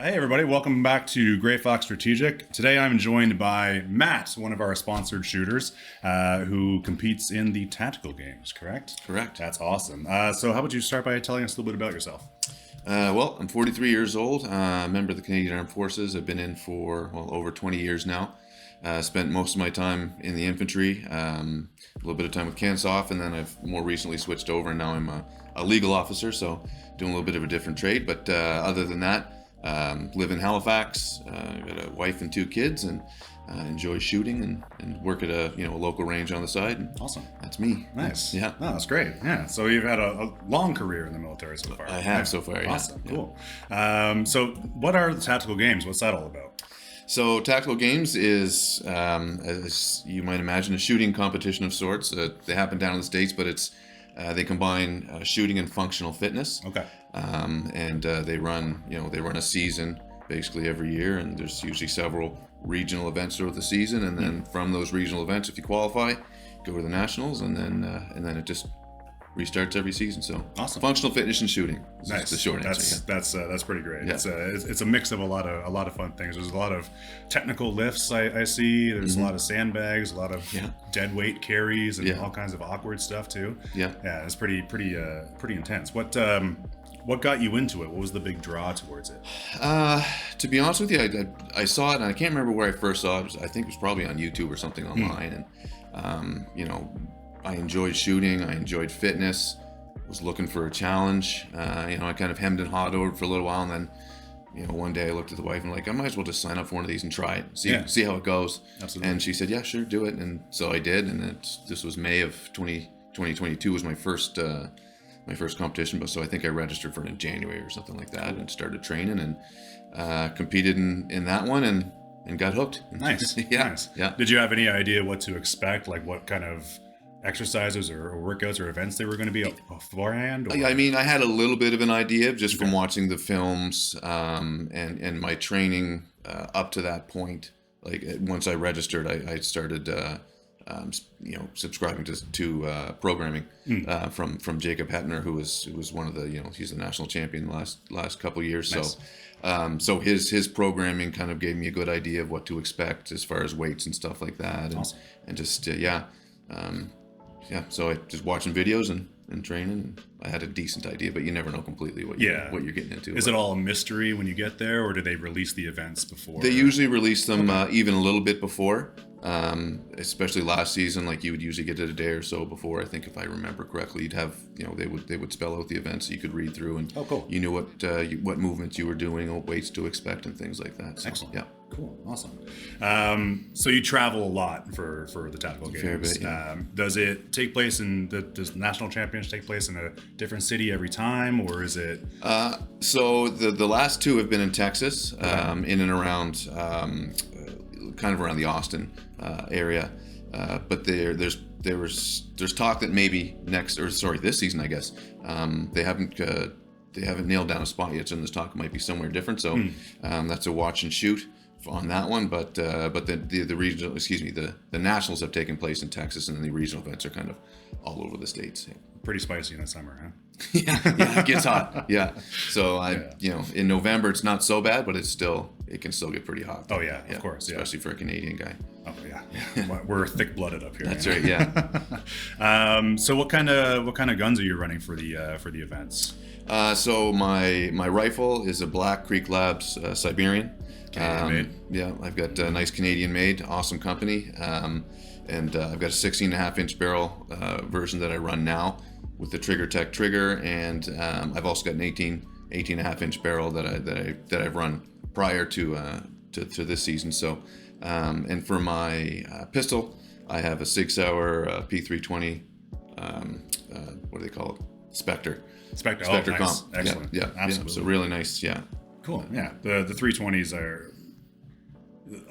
Hey everybody, welcome back to Grey Fox Strategic. Today I'm joined by Matt, one of our sponsored shooters, who competes in the tactical games, correct? Correct. That's awesome. So how about you start by telling us a little bit about yourself? Well, I'm 43 years old, member of the Canadian Armed Forces. I've been in for, over 20 years now. Spent most of my time in the infantry, a little bit of time with CANSOF, and then I've more recently switched over, and now I'm a legal officer, so doing a little bit of a different trade. But other than that, live in Halifax, got a wife and two kids, and enjoy shooting and work at a local range on the side. And Awesome. that's me. Nice. Yeah. Oh, that's great. Yeah. So you've had a long career in the military so far. I have so far, yeah. Awesome. Cool. So what are the tactical games? What's that all about? So tactical games is, as you might imagine, a shooting competition of sorts. They happen down in the States, but they combine shooting and functional fitness. Okay. And they run a season basically every year, and there's usually several regional events throughout the season, and then from those regional events, if you qualify, go to the nationals, and then it just restarts every season. So Awesome. Functional fitness and shooting. Nice. The short answer. That's pretty great. Yeah. It's a mix of a lot of fun things. There's a lot of technical lifts I see. There's a lot of sandbags, a lot of dead weight carries, and all kinds of awkward stuff too. Yeah. Yeah. It's pretty intense. What got you into it? What was the big draw towards it? To be honest with you, I saw it, and I can't remember where I first saw it. I think it was probably on YouTube or something online. And I enjoyed shooting. I enjoyed fitness. Was looking for a challenge. I kind of hemmed and hawed over it for a little while, and then, one day I looked at the wife and I might as well just sign up for one of these and try it, see how it goes. Absolutely. And she said, "Yeah, sure, do it." And so I did. And this was May of 2022 was my first competition, but so I think I registered for it in January or something like that, and started training and competed in that one and got hooked. Nice. Yeah. Nice. Yeah. Did you have any idea what to expect? Like what kind of exercises or workouts or events they were going to be beforehand? Or? I mean, I had a little bit of an idea just from watching the films and my training up to that point. Like once I registered, I started subscribing to programming from Jacob Hetner, who was one of the he's the national champion the last couple of years. Nice. So his programming kind of gave me a good idea of what to expect as far as weights and stuff like that. Awesome. And just so I just watching videos and training, and I had a decent idea, but you never know completely what you're getting into. Is it all a mystery when you get there, or do they release the events before? They usually release them even a little bit before, especially last season. Like you would usually get it a day or so before. I think if I remember correctly, you'd have they would spell out the events so you could read through, and cool. You knew what movements you were doing, what weights to expect, and things like that. So, Excellent. Yeah. Cool. Awesome. So you travel a lot for the tactical games. Fair bit, yeah. Does it take place does the national championship take place in a different city every time, or is it? So the last two have been in Texas, in and around, kind of around the Austin area. But there's talk that maybe this season, I guess, they haven't nailed down a spot yet, so there's talk it might be somewhere different. So that's a watch and shoot on that one. But the regional, the nationals have taken place in Texas, and then the regional events are kind of all over the states. Yeah. Pretty spicy in the summer, huh? yeah, it gets hot. Yeah. So in November it's not so bad, but it can still get pretty hot. Oh yeah, of course, especially for a Canadian guy. Oh yeah. We're thick-blooded up here. That's right. Yeah. So what kind of guns are you running for the events? So my rifle is a Black Creek Labs Siberian. Canadian made. Yeah, I've got a nice Canadian made, awesome company. And I've got a 16.5-inch barrel version that I run now with the Trigger Tech trigger, and I've also got an 18.5-inch barrel that I've run prior to this season. So, and for my pistol, I have a Sig Sauer P320. What do they call it? Spectre. Spectre Nice. Comp. Excellent. Yeah, Absolutely. So really nice. Yeah. Cool. Yeah. The 320s are.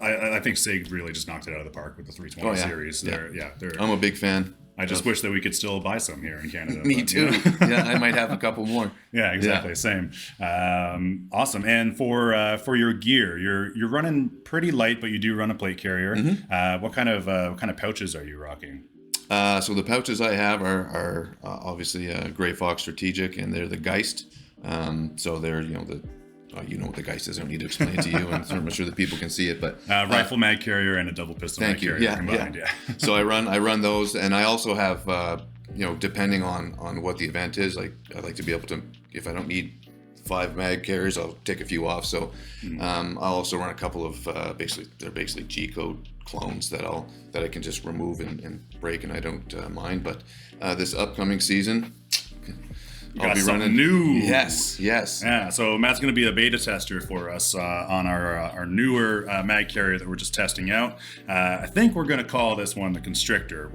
I think Sig really just knocked it out of the park with the 320 series. They're I'm a big fan. I just wish that we could still buy some here in Canada. Me too. Yeah, I might have a couple more. Yeah, exactly. Yeah. Same. Awesome. And for your gear, you're running pretty light, but you do run a plate carrier. Mm-hmm. What kind of pouches are you rocking? So the pouches I have are obviously Grey Fox Strategic, and they're the Geist. So they're the you know what the Geist is. I don't need to explain it to you. I'm sure that people can see it, but rifle mag carrier and a double pistol mag carrier combined. Yeah. So I run those, and I also have depending on what the event is, like I like to be able to, if I don't need 5 mag carriers, I'll take a few off. So I'll also run a couple of they're basically G code clones that I can just remove and break, and I don't mind. But this upcoming season, I'll be running new. Yes. Yeah. So Matt's going to be a beta tester for us on our newer mag carrier that we're just testing out. I think we're going to call this one the Constrictor.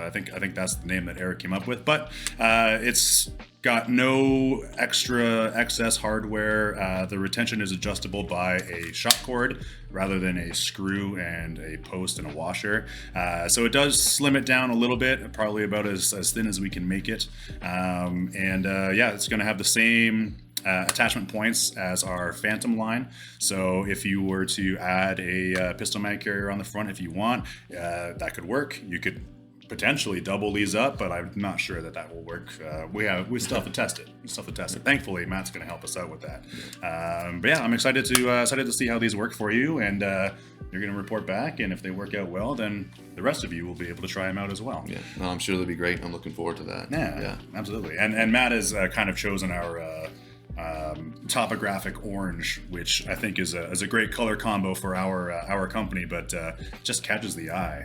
I think that's the name that Eric came up with. But it's got no extra excess hardware. The retention is adjustable by a shock cord rather than a screw and a post and a washer. So it does slim it down a little bit, probably about as thin as we can make it. It's going to have the same attachment points as our Phantom line. So if you were to add a pistol mag carrier on the front, if you want, that could work. You could potentially double these up, but I'm not sure that will work. We still have to test it. Thankfully, Matt's going to help us out with that. I'm excited to see how these work for you, and you're going to report back. And if they work out well, then the rest of you will be able to try them out as well. Yeah, no, I'm sure they'll be great. I'm looking forward to that. Yeah, absolutely. And Matt has kind of chosen our topographic orange, which I think is a great color combo for our company, but just catches the eye,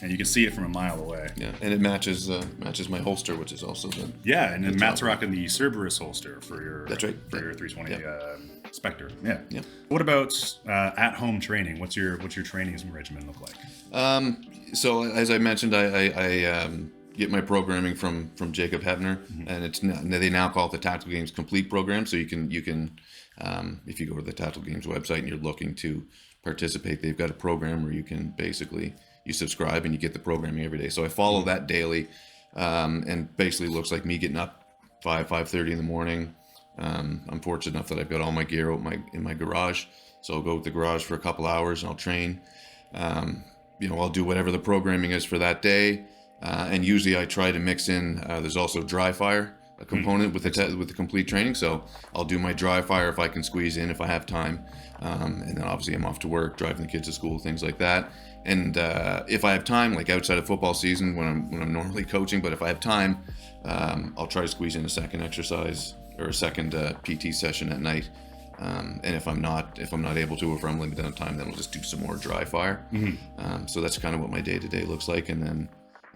and you can see it from a mile away. Yeah, and it matches my holster, which is also good. Yeah, and then Matt's rocking the Cerberus holster for your that's right for your 320 Spectre. Yeah. What about at-home training? What's your training regimen look like? So as I mentioned, I get my programming from Jacob Hebner, and they now call it the Tactical Games Complete program. So you can if you go to the Tactical Games website and you're looking to participate, they've got a program where you can basically you subscribe and you get the programming every day. So I follow that daily, and basically looks like me getting up 5:30 in the morning. I'm fortunate enough that I've got all my gear out in my garage, so I'll go to the garage for a couple hours and I'll train. I'll do whatever the programming is for that day. And usually I try to mix in, there's also dry fire, a component with the complete training. So I'll do my dry fire if I can squeeze in, if I have time. And then obviously I'm off to work, driving the kids to school, things like that. And if I have time, like outside of football season when I'm normally coaching, but if I have time, I'll try to squeeze in a second exercise or a second PT session at night. And if I'm not able to, or if I'm limited on time, then I'll just do some more dry fire. So that's kind of what my day-to-day looks like. And then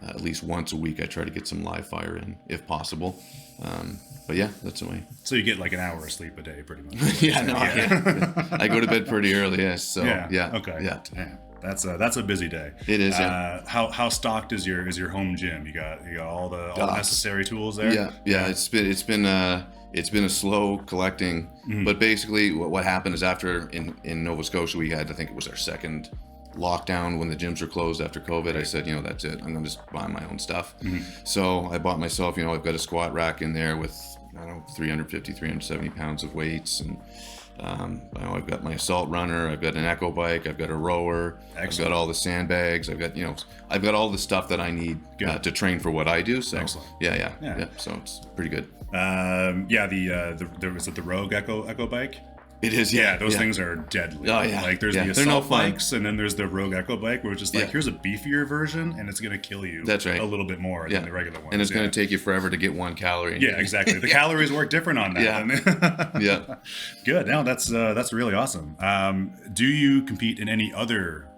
at least once a week I try to get some live fire in if possible. But yeah, that's the way. So you get like an hour of sleep a day pretty much. I go to bed pretty early, yes. So yeah. Okay. Yeah. Damn. That's a busy day. It is. How stocked is your home gym? You got all the necessary tools there? Yeah. It's been a slow collecting, but basically what happened is after in Nova Scotia we had, I think it was our second lockdown when the gyms were closed after COVID. I said, that's it. I'm gonna just buy my own stuff. So I bought myself, I've got a squat rack in there with 350, 370 pounds of weights, and I've got my assault runner, I've got an echo bike, I've got a rower, Excellent. I've got all the sandbags, I've got all the stuff that I need to train for what I do. So Excellent. Yeah. So it's pretty good. Was it the Rogue echo bike? It is, those things are deadly. Oh, yeah. Like there's the assault bikes, and then there's the Rogue Echo bike, which is like, here's a beefier version, and it's going to kill you That's right. a little bit more than the regular ones. And it's going to take you forever to get 1 calorie. Yeah, exactly. The calories work different on that. Yeah. Good. No, that's really awesome. Do you compete in any other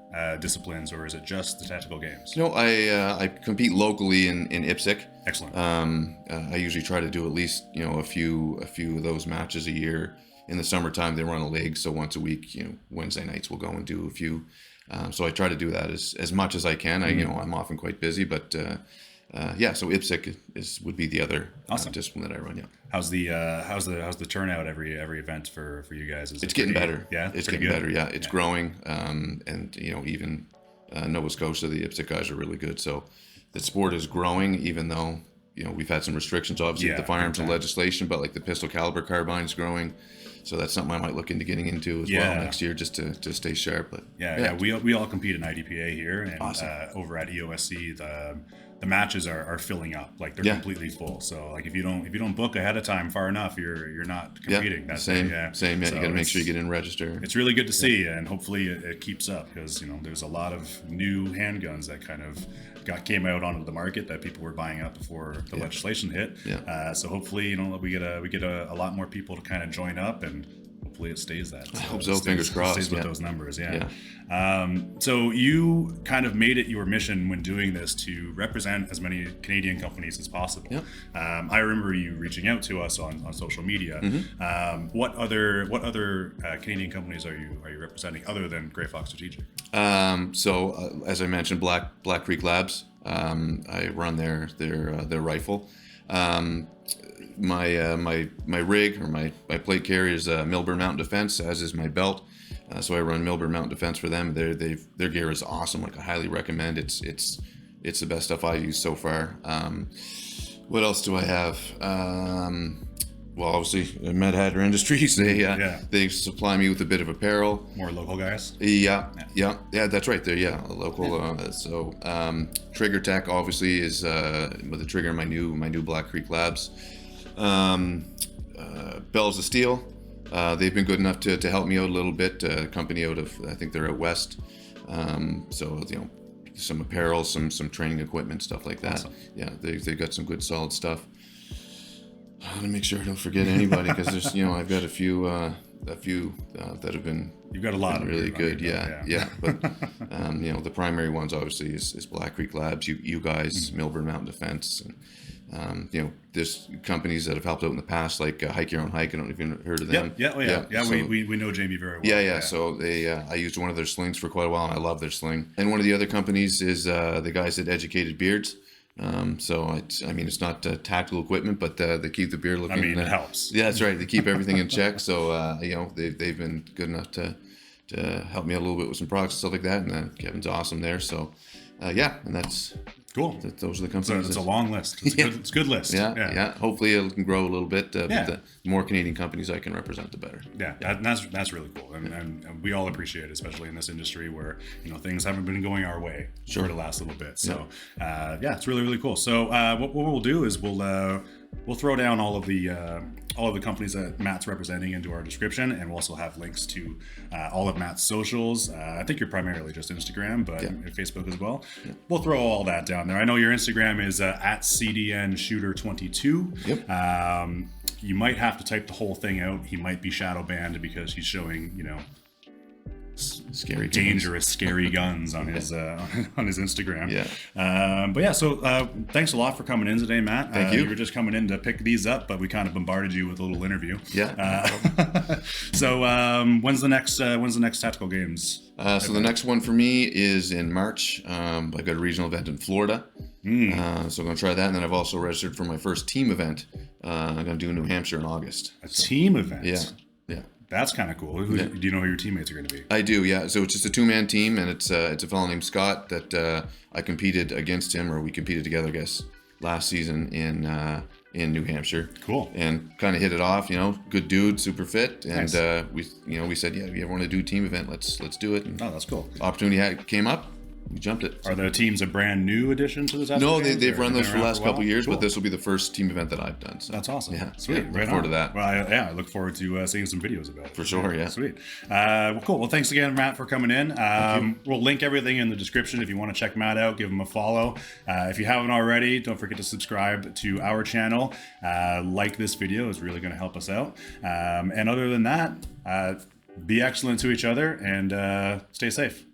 disciplines, or is it just the Tactical Games? I compete locally in IPSC. Excellent. I usually try to do at least a few of those matches a year. In the summertime, they run a league, so once a week, Wednesday nights we'll go and do a few. So I try to do that as much as I can. I'm often quite busy, but so IPSC would be the other discipline that I run. Yeah. How's the turnout every event for you guys? It's getting better. Yeah, it's getting better. Yeah, it's growing. And even Nova Scotia, the IPSC guys are really good. So the sport is growing, even though we've had some restrictions, obviously, with the firearms and legislation, but like the pistol caliber carbine's growing. So that's something I might look into getting into as well next year, just to stay sharp. But we all compete in IDPA here, and awesome. Over at EOSC, the matches are filling up, like they're completely full. So like if you don't book ahead of time far enough, you're not competing. That's same. So you got to make sure you get in register. It's really good to see, and hopefully it keeps up, because there's a lot of new handguns that kind of came out onto the market that people were buying up before the legislation hit. So hopefully we get a lot more people to kind of join up, and hopefully it stays that. I hope so. Fingers crossed. Stays with those numbers. So you kind of made it your mission when doing this to represent as many Canadian companies as possible. I remember you reaching out to us on social media. What other Canadian companies are you representing other than Grey Fox Strategic? As I mentioned, Black Creek Labs. I run their rifle. My rig or my plate carrier is Milburn Mountain Defense, as is my belt. So I run Milburn Mountain Defense for them. Their gear is awesome. Like, I highly recommend. It's the best stuff I've used so far. What else do I have? Well, obviously, Mad Hatter Industries. They supply me with a bit of apparel. More local guys. Yeah, that's right. They're local. Trigger Tech obviously is with the trigger in my new Black Creek Labs. Bells of Steel. They've been good enough to help me out a little bit. Company out of, I think they're out west. Some apparel, some training equipment, stuff like that. Awesome. Yeah, they got some good solid stuff. I want to make sure I don't forget anybody, because there's I've got a few that have been. You've got a lot of really good. But the primary ones obviously is Black Creek Labs, you guys, Milburn Mountain Defense, and there's companies that have helped out in the past, like Hike Your Own Hike. I don't know if you've heard of them. So, we know Jamie very well. So I used one of their slings for quite a while, and I love their sling. And one of the other companies is the guys at Educated Beards. It's not tactical equipment, but they keep the beard looking. It helps. Yeah, that's right. They keep everything in check. So they've been good enough to help me out a little bit with some products and stuff like that. And Kevin's awesome there. So and that's cool. Those are the companies. So it's a long list. It's a good list. Yeah. Hopefully it can grow a little bit. But the more Canadian companies I can represent, the better. Yeah, that's really cool, and we all appreciate it, especially in this industry where things haven't been going our way for the last little bit. So it's really, really cool. So what we'll do is we'll throw down all of the companies that Matt's representing into our description, and we'll also have links to all of Matt's socials. I think you're primarily just Instagram, but Facebook as well. We'll throw all that down there. I know your Instagram is at CDNShooter22. You might have to type the whole thing out. He might be shadow banned because he's showing scary dangerous scary guns on his Instagram. So thanks a lot for coming in today, Matt. Thank you. You were just coming in to pick these up, but we kind of bombarded you with a little interview. So when's the next Tactical Games? So the next one for me is in March. I got a regional event in Florida. So I'm going to try that, and then I've also registered for my first team event. I'm going to do in New Hampshire in August. Team event? Yeah. That's kind of cool. Do you know who your teammates are going to be? I do, yeah. So it's just a two-man team, and it's a fellow named Scott that I competed against him, or we competed together, I guess, last season in New Hampshire. Cool. And kind of hit it off, good dude, super fit, and nice. We said, if you ever want to do a team event, let's do it. And that's cool. Opportunity came up. We jumped it. Are the teams a brand new addition to this? No, they've run those for the last couple of years, cool. But this will be the first team event that I've done. So. That's awesome. Yeah, sweet. Look forward to that. Well, I look forward to seeing some videos about it. For sure, yeah. Sweet. Cool. Well, thanks again, Matt, for coming in. We'll link everything in the description if you want to check Matt out. Give him a follow. If you haven't already, don't forget to subscribe to our channel. Like this video is really going to help us out. And other than that, be excellent to each other and stay safe.